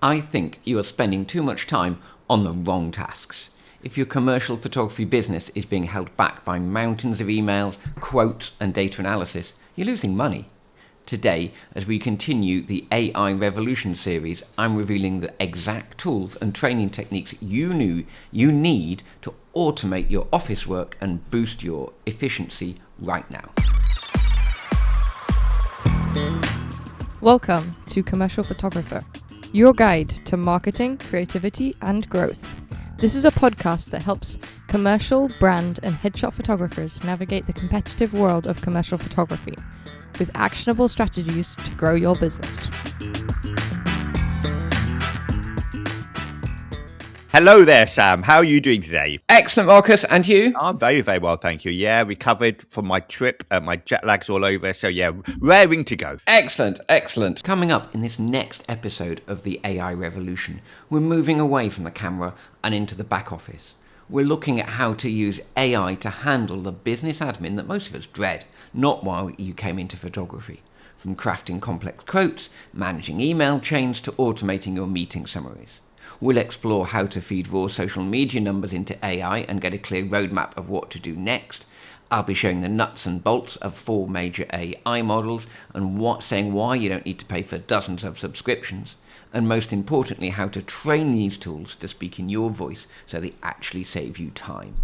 I think you are spending too much time on the wrong tasks. If your commercial photography business is being held back by mountains of emails, quotes, and data analysis, you're losing money. Today, as we continue the AI Revolution series, I'm revealing the exact tools and training techniques you need to automate your office work and boost your efficiency right now. Welcome to Commercial Photographer, your guide to marketing, creativity, and growth. This is a podcast that helps commercial, brand, and headshot photographers navigate the competitive world of commercial photography with actionable strategies to grow your business. Hello there, Sam. How are you doing today? Excellent, Marcus. And you? I'm very, very well, thank you. Yeah, recovered from my trip. My jet lag's all over. So yeah, raring to go. Excellent, excellent. Coming up in this next episode of the AI Revolution, we're moving away from the camera and into the back office. We're looking at how to use AI to handle the business admin that most of us dread, not why you came into photography. From crafting complex quotes, managing email chains, to automating your meeting summaries. We'll explore how to feed raw social media numbers into AI and get a clear roadmap of what to do next. I'll be showing the nuts and bolts of 4 major AI models and saying why you don't need to pay for dozens of subscriptions. And most importantly, how to train these tools to speak in your voice so they actually save you time.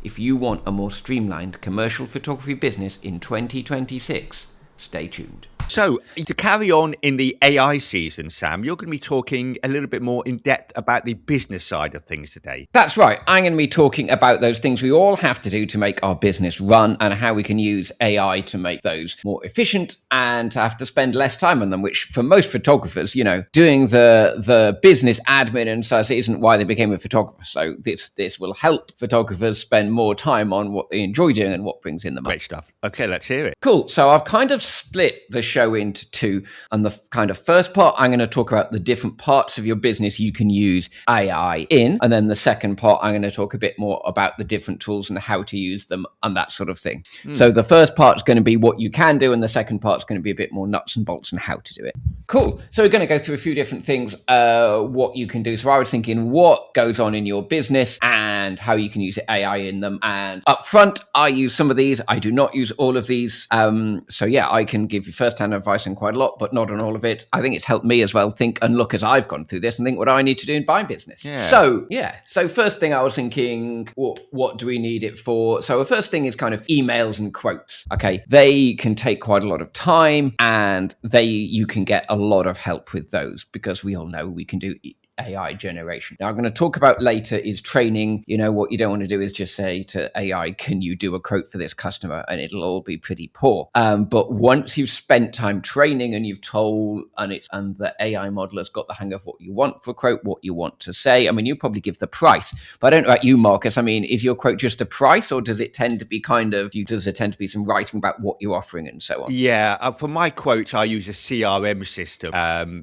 If you want a more streamlined commercial photography business in 2026, stay tuned. So, to carry on in the AI season, Sam, you're going to be talking a little bit more in depth about the business side of things today. That's right. I'm going to be talking about those things we all have to do to make our business run and how we can use AI to make those more efficient and to have to spend less time on them, which for most photographers, doing the business admin and such isn't why they became a photographer. So this will help photographers spend more time on what they enjoy doing and what brings in the money. Great stuff. Okay, let's hear it. Cool. So I've kind of split the show into two. And the kind of first part, I'm going to talk about the different parts of your business you can use AI in. And then the second part, I'm going to talk a bit more about the different tools and how to use them and that sort of thing. So the first part is going to be what you can do. And the second part is going to be a bit more nuts and bolts and how to do it. Cool. So we're going to go through a few different things, what you can do. So I was thinking what goes on in your business and how you can use AI in them. And up front, I use some of these. I do not use all of these. So yeah, I can give you first-hand advice on quite a lot, but not on all of it. I think it's helped me as well think and look as I've gone through this and think what I need to do in my business. Yeah. So first thing I was thinking, what do we need it for? So the first thing is kind of emails and quotes. Okay. They can take quite a lot of time and you can get a lot of help with those because we all know we can do AI generation. Now, I'm going to talk about later is training. What you don't want to do is just say to AI, can you do a quote for this customer? And it'll all be pretty poor. But once you've spent time training and you've told, and the AI model has got the hang of what you want for a quote, what you want to say. I mean, you probably give the price, but I don't know about you, Marcus. I mean, is your quote just a price or does it tend to be does there tend to be some writing about what you're offering and so on? Yeah. For my quotes, I use a CRM system.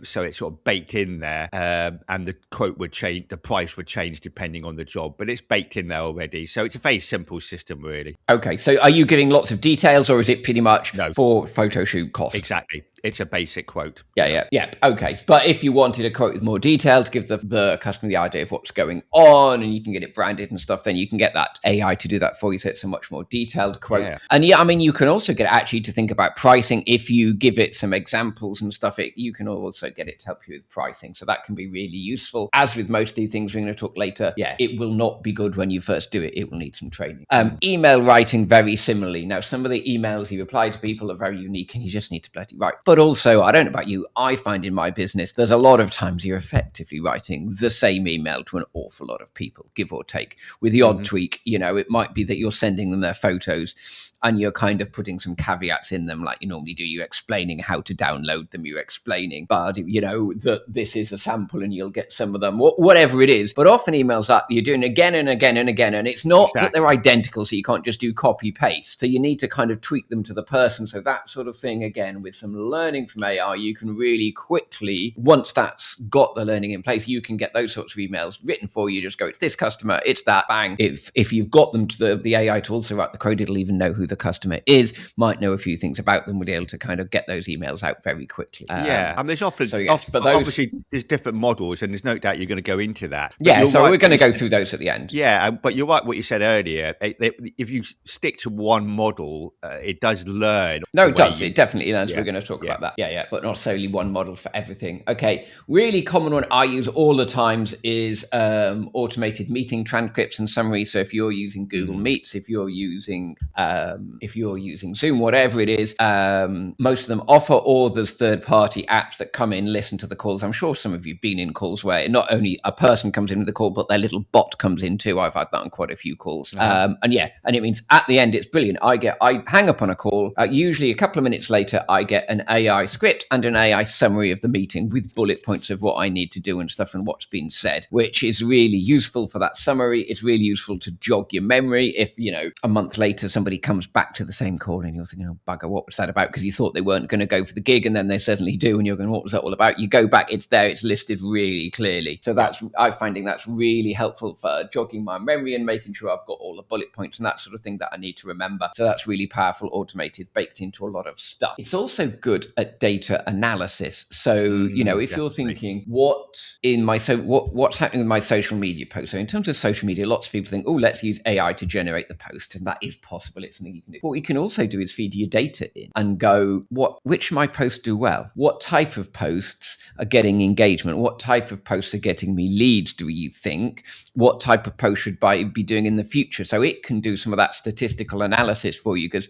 So it's sort of baked in there. And the quote would change, the price would change depending on the job, but it's baked in there already. So it's a very simple system, really. Okay, so are you giving lots of details or is it pretty much for photo shoot cost? Exactly. It's a basic quote. Yeah. Okay. But if you wanted a quote with more detail to give the customer the idea of what's going on and you can get it branded and stuff, then you can get that AI to do that for you. So it's a much more detailed quote. Yeah. And you can also get it actually to think about pricing. If you give it some examples and stuff, you can also get it to help you with pricing. So that can be really useful. As with most of these things we're going to talk later, it will not be good when you first do it. It will need some training. Email writing, very similarly. Now, some of the emails you reply to people are very unique and you just need to bloody write. But also, I don't know about you, I find in my business, there's a lot of times you're effectively writing the same email to an awful lot of people, give or take, with the odd tweak. It might be that you're sending them their photos and you're kind of putting some caveats in them like you normally do. You're explaining how to download them. You're explaining, but that this is a sample and you'll get some of them, whatever it is. But often emails that you're doing again and again and again. And it's not that they're identical, so you can't just do copy paste. So you need to kind of tweak them to the person. So that sort of thing, again, with some learning from AI, you can really quickly, once that's got the learning in place, you can get those sorts of emails written for you. Just go, it's this customer, it's that, bang. If you've got them to the AI to also write the code, it'll even know who who the customer is, might know a few things about them, will be able to kind of get those emails out very quickly. And there's often, but those, obviously there's different models, and there's no doubt you're going to go into that. But so we're going to go through those at the end. Yeah, but you're right what you said earlier. If you stick to one model, it does learn. No, it does. It definitely learns. We're going to talk about that. Yeah, but not solely one model for everything. Okay, really common one I use all the times is automated meeting transcripts and summaries. So if you're using Google Meets, if you're using Zoom, whatever it is, most of them offer, or there's third-party apps that come in, listen to the calls. I'm sure some of you've been in calls where not only a person comes into the call, but their little bot comes in too. I've had that on quite a few calls. And it means at the end, it's brilliant. I hang up on a call. Usually a couple of minutes later, I get an AI script and an AI summary of the meeting with bullet points of what I need to do and stuff and what's been said, which is really useful for that summary. It's really useful to jog your memory. If, a month later, somebody comes back to the same call and you're thinking, oh, bugger, what was that about? Because you thought they weren't going to go for the gig and then they suddenly do. And you're going, what was that all about? You go back, it's there, it's listed really clearly. So I'm finding that's really helpful for jogging my memory and making sure I've got all the bullet points and that sort of thing that I need to remember. So that's really powerful, automated, baked into a lot of stuff. It's also good at data analysis. So, if you're thinking what's happening with my social media post. So in terms of social media, lots of people think, oh, let's use AI to generate the post. And that is possible. It's something you can do. What you can also do is feed your data in and go, which of my posts do well? What type of posts are getting engagement? What type of posts are getting me leads, do you think? What type of post should I be doing in the future? So it can do some of that statistical analysis for you because,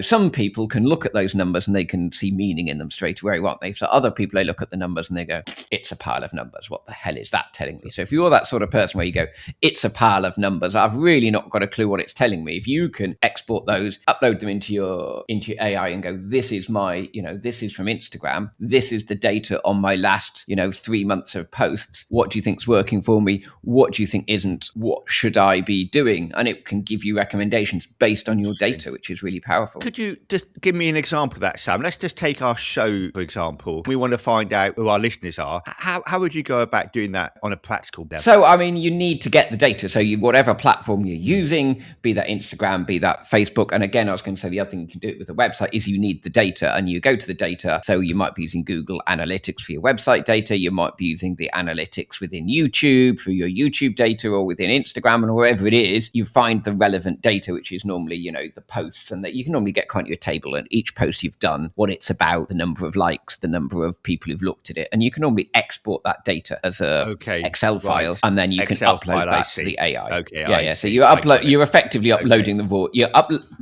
some people can look at those numbers and they can see meaning in them straight away, won't they? So other people, they look at the numbers and they go, it's a pile of numbers. What the hell is that telling me? So if you're that sort of person where you go, it's a pile of numbers, I've really not got a clue what it's telling me. If you can export those, upload them into your AI and go, this is this is from Instagram. This is the data on my last, 3 months of posts. What do you think's working for me? What do you think isn't? What should I be doing? And it can give you recommendations based on your data, which is really powerful. Could you just give me an example of that, Sam? Let's just take our show, for example. We want to find out who our listeners are. How would you go about doing that on a practical level? So, you need to get the data. So whatever platform you're using, be that Instagram, be that Facebook. And again, I was going to say the other thing you can do it with a website is you need the data and you go to the data. So you might be using Google Analytics for your website data. You might be using the analytics within YouTube for your YouTube data or within Instagram and wherever it is. You find the relevant data, which is normally, the posts, and that you can normally get kind of your table and each post you've done, what it's about, the number of likes, the number of people who've looked at it. And you can normally export that data as a Excel file, and then you can upload that to the AI. Okay. So you're effectively uploading the raw,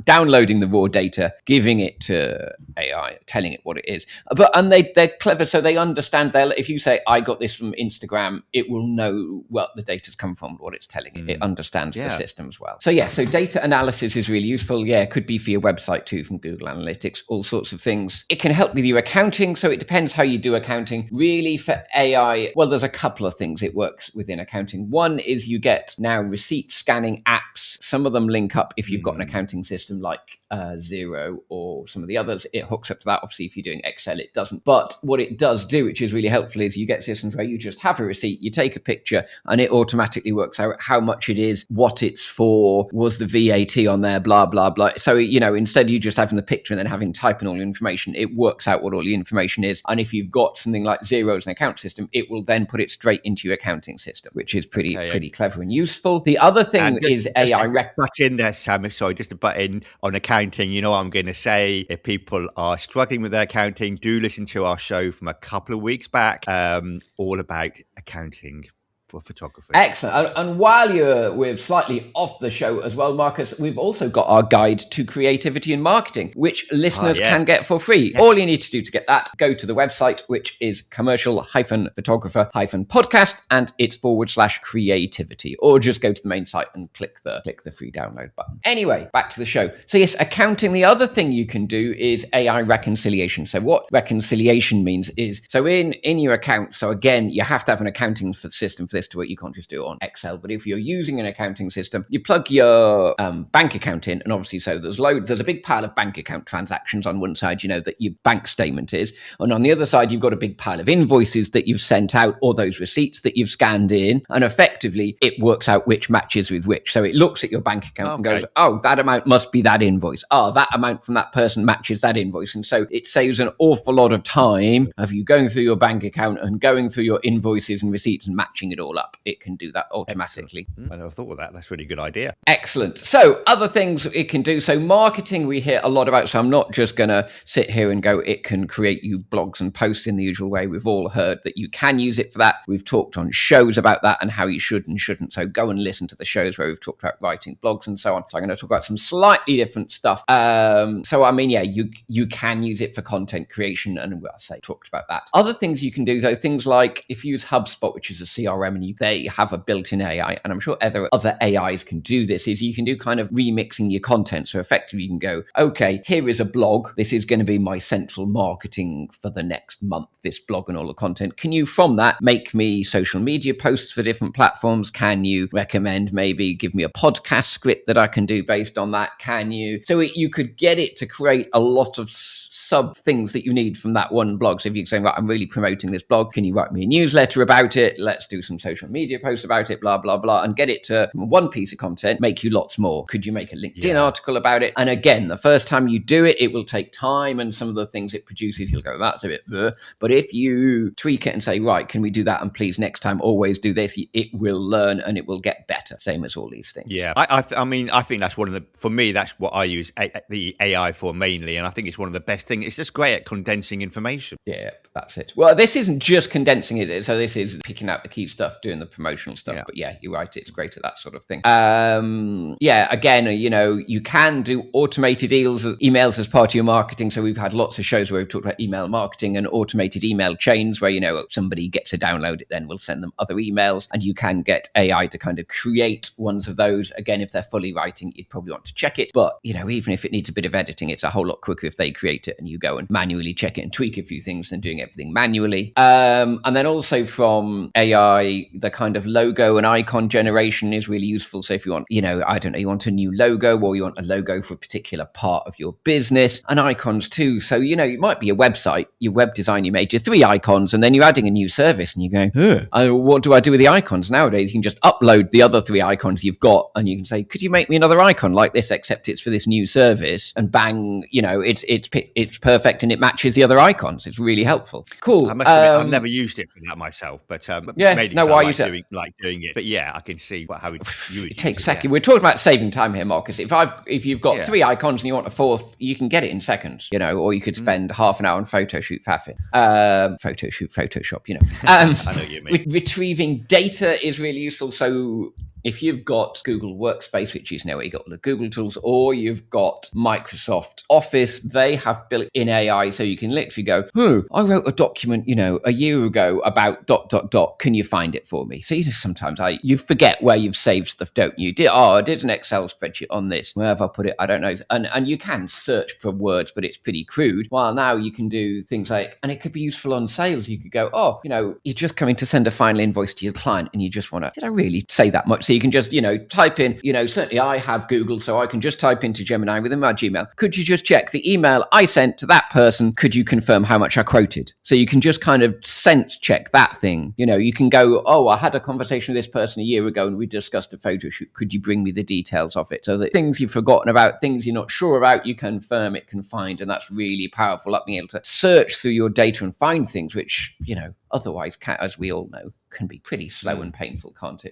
downloading the raw data, giving it to AI, telling it what it is. And they're clever, so they understand. If you say, I got this from Instagram, it will know what the data's come from, what it's telling it. It understands the system as well. So data analysis is really useful. It could be for your website too, from Google Analytics, all sorts of things. It can help with your accounting. So it depends how you do accounting. Really for AI, well, there's a couple of things it works within accounting. One is you get now receipt scanning apps. Some of them link up if you've got an accounting system like Xero or some of the others. It hooks up to that. Obviously, if you're doing Excel, it doesn't. But what it does do, which is really helpful, is you get systems where you just have a receipt, you take a picture, and it automatically works out how much it is, what it's for, was the VAT on there, blah, blah, blah. So, instead of you just having the picture and then having to type in all your information, it works out what all your information is. And if you've got something like Xero as an account system, it will then put it straight into your accounting system, which is pretty clever and useful. The other thing is AI butt in there, Sam. Sorry, just to butt in on accounting. I'm going to say, if people are struggling with their accounting, do listen to our show from a couple of weeks back, all about accounting for photography. Excellent. And while we're slightly off the show as well, Marcus, we've also got our guide to creativity and marketing, which listeners can get for free. All you need to do to get that, go to the website, which is commercial-photographer-podcast, and it's /creativity, or just go to the main site and click the free download button. Anyway, back to the show. So yes, accounting. The other thing you can do is AI reconciliation. So what reconciliation means is, so in your account, so again, you have to have an accounting system for this to it. You can't just do it on Excel. But if you're using an accounting system, you plug your bank account in, and obviously, so there's a big pile of bank account transactions on one side, that your bank statement is, and on the other side, you've got a big pile of invoices that you've sent out, or those receipts that you've scanned in, and effectively, it works out which matches with which. So it looks at your bank account and goes, oh, that amount must be that invoice. Oh, that amount from that person matches that invoice. And so it saves an awful lot of time of you going through your bank account and going through your invoices and receipts and matching it all up. It can do that automatically. I never thought of that. That's a really good idea. Excellent. So other things it can do. So marketing, we hear a lot about. So I'm not just going to sit here and go, it can create you blogs and posts in the usual way. We've all heard that you can use it for that. We've talked on shows about that and how you should and shouldn't. So go and listen to the shows where we've talked about writing blogs and so on. So I'm going to talk about some slightly different stuff. You can use it for content creation, and talked about that. Other things you can do, though, things like if you use HubSpot, which is a CRM, and they have a built-in AI, and I'm sure other AIs can do this, is you can do kind of remixing your content. So effectively you can go, okay, here is a blog. This is going to be my central marketing for the next month, this blog and all the content. Can you, from that, make me social media posts for different platforms? Can you recommend, maybe give me a podcast script that I can do based on that? Can you? So you could get it to create a lot of sub things that you need from that one blog. So if you're saying, right, I'm really promoting this blog, can you write me a newsletter about it? Let's do some social media posts about it, blah, blah, blah, and get it to one piece of content, make you lots more. Could you make a LinkedIn article about it? And again, the first time you do it, it will take time, and some of the things it produces, you'll go, that's a bit, but if you tweak it and say, right, can we do that? And please next time always do this, it will learn and it will get better. Same as all these things. Yeah. I mean, I think that's for me, that's what I use the AI for mainly. And I think it's one of the best things. It's just great at condensing information. Yeah, that's it. Well, this isn't just condensing it. So this is picking out the key stuff, doing the promotional stuff. Yeah. But yeah, you're right. It's great at that sort of thing. Again, you can do automated emails as part of your marketing. So we've had lots of shows where we've talked about email marketing and automated email chains where, somebody gets a download, it then will send them other emails, and you can get AI to kind of create ones of those. Again, if they're fully writing, you'd probably want to check it. But, even if it needs a bit of editing, it's a whole lot quicker if they create it and you go and manually check it and tweak a few things than doing everything manually. And then also from AI, the kind of logo and icon generation is really useful. So if you want, you want a new logo, or you want a logo for a particular part of your business, and icons too. So, it might be a website, your web design, you made your 3 icons, and then you're adding a new service and you're going, what do I do with the icons? Nowadays, you can just upload the other 3 icons you've got, and you can say, could you make me another icon like this, except it's for this new service? And bang, it's perfect and it matches the other icons. It's really helpful. Cool. I must admit, I've never used it for that myself, but doing it. But yeah, I can see how it takes seconds. We're talking about saving time here, Marcus. If you've got 3 icons and you want a 4th, you can get it in seconds, or you could spend half an hour on Photoshop, I know what you mean. Retrieving data is really useful. So if you've got Google Workspace, which is where you got all the Google tools, or you've got Microsoft Office, they have built-in AI, so you can literally go, I wrote a document, a year ago about ... Can you find it for me? So sometimes you forget where you've saved stuff, don't you? I did an Excel spreadsheet on this. Where have I put it? I don't know. And you can search for words, but it's pretty crude. While now you can do things like, and it could be useful on sales. You could go, you're just coming to send a final invoice to your client, and you just want to, did I really say that much? So you can just, type in, certainly I have Google, so I can just type into Gemini within my Gmail. Could you just check the email I sent to that person? Could you confirm how much I quoted? So you can just kind of sense check that thing. You can go, I had a conversation with this person a year ago and we discussed a photo shoot. Could you bring me the details of it? So that things you've forgotten about, things you're not sure about, you confirm, it can find. And that's really powerful, like being able to search through your data and find things which, otherwise, as we all know, can be pretty slow and painful, can't it?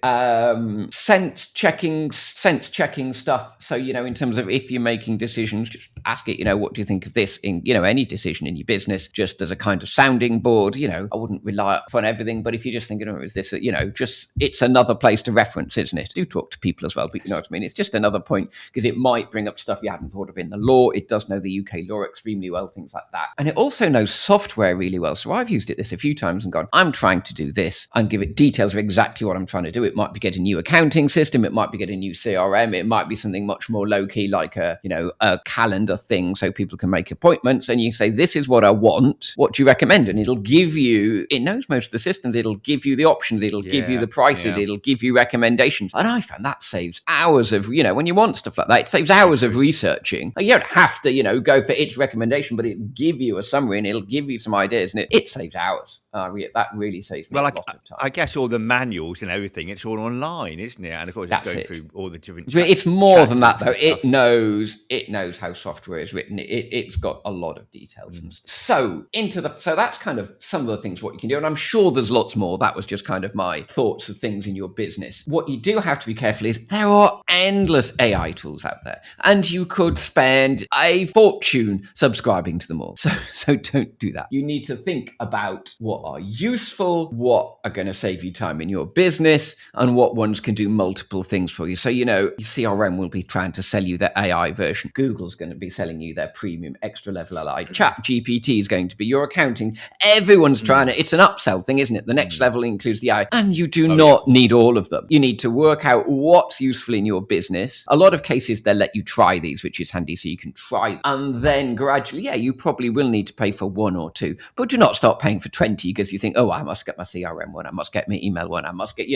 Sense checking stuff. So, in terms of if you're making decisions, just ask it, what do you think of this in, any decision in your business, just as a kind of sounding board. I wouldn't rely on everything, but if you're just thinking, is this, just, it's another place to reference, isn't it? Do talk to people as well, but you know what I mean? It's just another point, because it might bring up stuff you hadn't thought of in the law. It does know the UK law extremely well, things like that. And it also knows software really well. So I've used it this a few times and gone, I'm trying to do this, and give it details of exactly what I'm trying to do. It might be get a new accounting system. It might be get a new CRM. It might be something much more low key, like a calendar thing, so people can make appointments. And you say, this is what I want. What do you recommend? And it'll give you, it knows most of the systems. It'll give you the options. It'll give you the prices. It'll give you recommendations. And I found that saves hours of, when you want stuff like that, it saves hours of researching. You don't have to, go for its recommendation, but it'll give you a summary and it'll give you some ideas, and it saves hours. That really saves me a lot of time. I guess all the manuals and everything, it's all online, isn't it? And of course, it's going through all the different. It's more than that, though. It knows how software is written. It's got a lot of details. So that's kind of some of the things what you can do, and I'm sure there's lots more. That was just kind of my thoughts of things in your business. What you do have to be careful is there are endless AI tools out there, and you could spend a fortune subscribing to them all. So don't do that. You need to think about what are useful, what are going to save you time in your business, and what ones can do multiple things for you. So, CRM will be trying to sell you their AI version. Google's going to be selling you their premium extra level AI. ChatGPT is going to be your accounting. Everyone's trying to, it's an upsell thing, isn't it? The next level includes the AI, and you do not need all of them. You need to work out what's useful in your business. A lot of cases, they'll let you try these, which is handy, so you can try them. And then gradually, you probably will need to pay for one or two, but do not start paying for 20 because you think, I must get my CRM one, I must get my email one, I must get,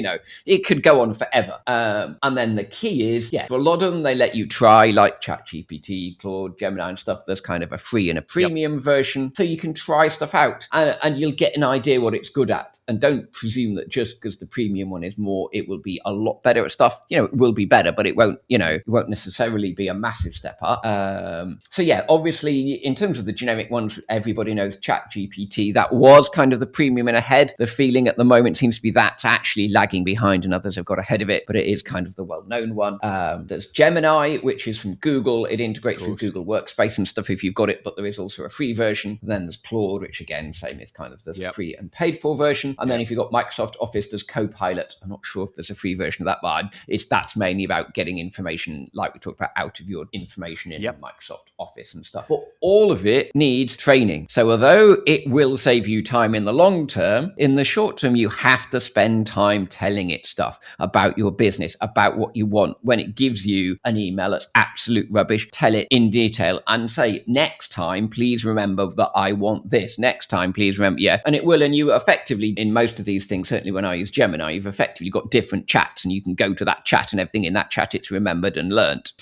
it could go on forever. And then the key is, for a lot of them, they let you try, like ChatGPT, Claude, Gemini and stuff. There's kind of a free and a premium version, so you can try stuff out and you'll get an idea what it's good at. And don't presume that just because the premium one is more, it will be a lot better at stuff. It will be better, but it won't necessarily be a massive step up. Obviously, in terms of the generic ones, everybody knows ChatGPT. That was kind of the premium and ahead. The feeling at the moment seems to be that's actually lagging behind and others have got ahead of it, but it is kind of the well-known one. There's Gemini, which is from Google. It integrates with Google Workspace and stuff if you've got it, but there is also a free version. Then there's Claude, which again, same is kind of there's a free and paid for version. And then if you've got Microsoft Office, there's Copilot. I'm not sure if there's a free version of that, but that's mainly about getting information, like we talked about, out of your information in Microsoft Office and stuff. But all of it needs training. So although it will save you time in the long term, in the short term, you have to spend time telling it stuff about your business, about what you want. When it gives you an email that's absolute rubbish, tell it in detail and say, next time, please remember that I want this. Next time, please remember. And it will. And you effectively, in most of these things, certainly when I use Gemini, you've effectively got different chats and you can go to that chat and everything in that chat, it's remembered and learnt.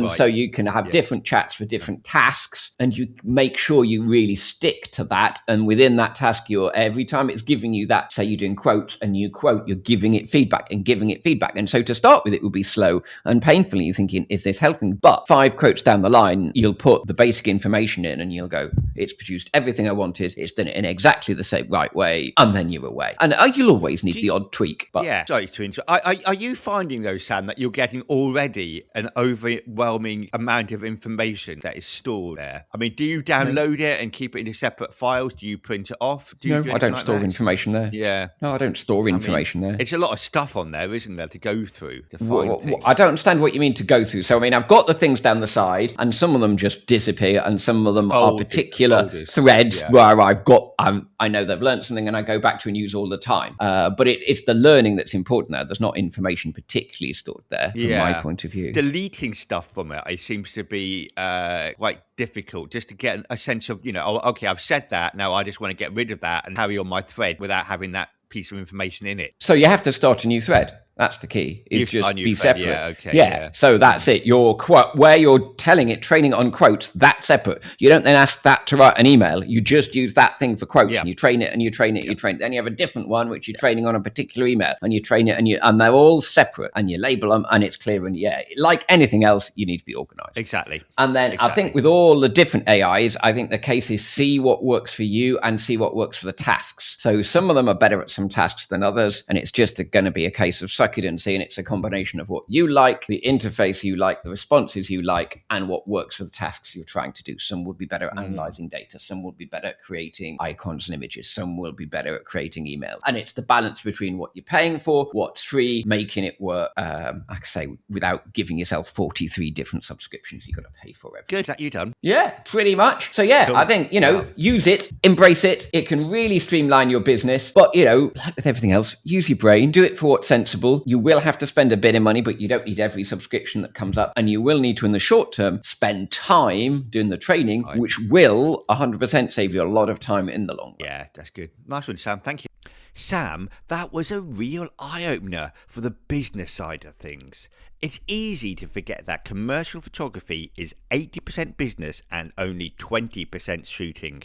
So you can have different chats for different tasks, and you make sure you really stick to that. And within that task, every time it's giving you that, say you're doing quotes, a new quote, you're giving it feedback and giving it feedback. And so to start with, it will be slow and painfully. You're thinking, is this helping? But 5 quotes down the line, you'll put the basic information in and you'll go, it's produced everything I wanted. It's done it in exactly the same right way. And then you're away. And you'll always need the odd tweak. But sorry to interrupt. Are you finding though, Sam, that you're getting already an overwhelming amount of information that is stored there? I mean, do you download it and keep it in separate files? Do you print it off? I don't store information there. No, I don't store information there. It's a lot of stuff on there, isn't there, to go through to find things. I don't understand what you mean to go through. So, I've got the things down the side, and some of them just disappear, and some of them are particular threads where I know they've learned something, and I go back to and use all the time. But it's the learning that's important there. There's not information particularly stored there from my point of view. Deleting stuff from it seems to be quite difficult, just to get a sense of, okay, I've said that, now I just want to get rid of that and carry on my thread without having that piece of information in it. So you have to start a new thread. That's the key, is just be separate. Yeah. So that's it. Your quote, where you're telling it, training it on quotes, that's separate. You don't then ask that to write an email. You just use that thing for quotes and you train it and you train it, you train it. Then you have a different one, which you're training on a particular email, and you train it and they're all separate, and you label them and it's clear. And like anything else, you need to be organized. Exactly. And then I think with all the different AIs, I think the case is see what works for you and see what works for the tasks. So some of them are better at some tasks than others. And it's just going to be a case of sucking bucket and seeing it's a combination of what you like, the interface you like, the responses you like, and what works for the tasks you're trying to do. Some would be better at analyzing data. Some would be better at creating icons and images. Some will be better at creating emails. And it's the balance between what you're paying for, what's free, making it work, I say, without giving yourself 43 different subscriptions you've got to pay for everything. Good, that you done. Yeah, pretty much. So yeah, Cool. I think, use it, embrace it. It can really streamline your business. But, like with everything else, use your brain, do it for what's sensible. You will have to spend a bit of money, but you don't need every subscription that comes up. And you will need to, in the short term, spend time doing the training, which will 100% save you a lot of time in the long run. Yeah, that's good. Nice one, Sam. Thank you. Sam, that was a real eye-opener for the business side of things. It's easy to forget that commercial photography is 80% business and only 20% shooting.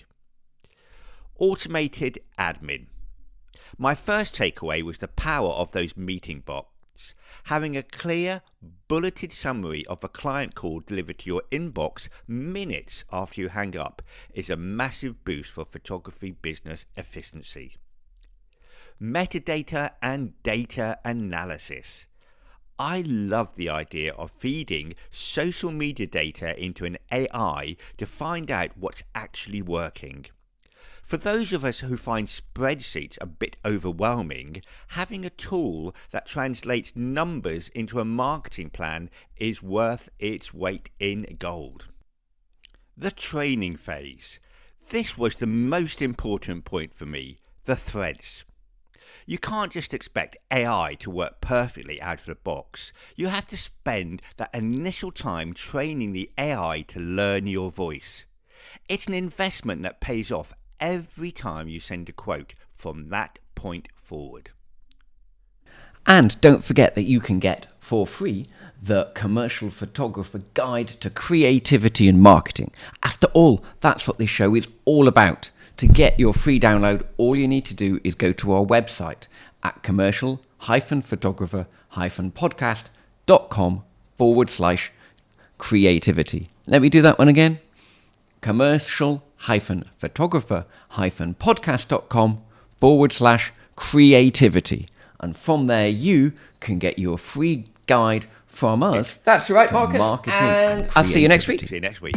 Automated admin. My first takeaway was the power of those meeting bots. Having a clear, bulleted summary of a client call delivered to your inbox minutes after you hang up is a massive boost for photography business efficiency. Metadata and data analysis. I love the idea of feeding social media data into an AI to find out what's actually working. For those of us who find spreadsheets a bit overwhelming, having a tool that translates numbers into a marketing plan is worth its weight in gold. The training phase. This was the most important point for me, the threads. You can't just expect AI to work perfectly out of the box. You have to spend that initial time training the AI to learn your voice. It's an investment that pays off every time you send a quote from that point forward. And don't forget that you can get for free the Commercial Photographer Guide to Creativity and Marketing. After all, that's what this show is all about. To get your free download, all you need to do is go to our website at commercial-photographer-podcast.com/creativity. Let me do that one again. commercial-photographer-podcast.com/creativity. And from there, you can get your free guide from us. That's right, Marcus. Marketing and I'll see you next week. See you next week.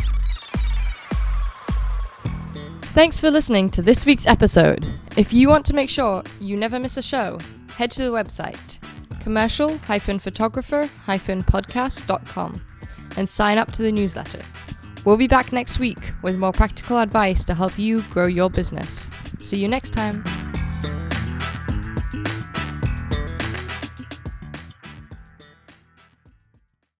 Thanks for listening to this week's episode. If you want to make sure you never miss a show, head to the website commercial-photographer-podcast.com and sign up to the newsletter. We'll be back next week with more practical advice to help you grow your business. See you next time.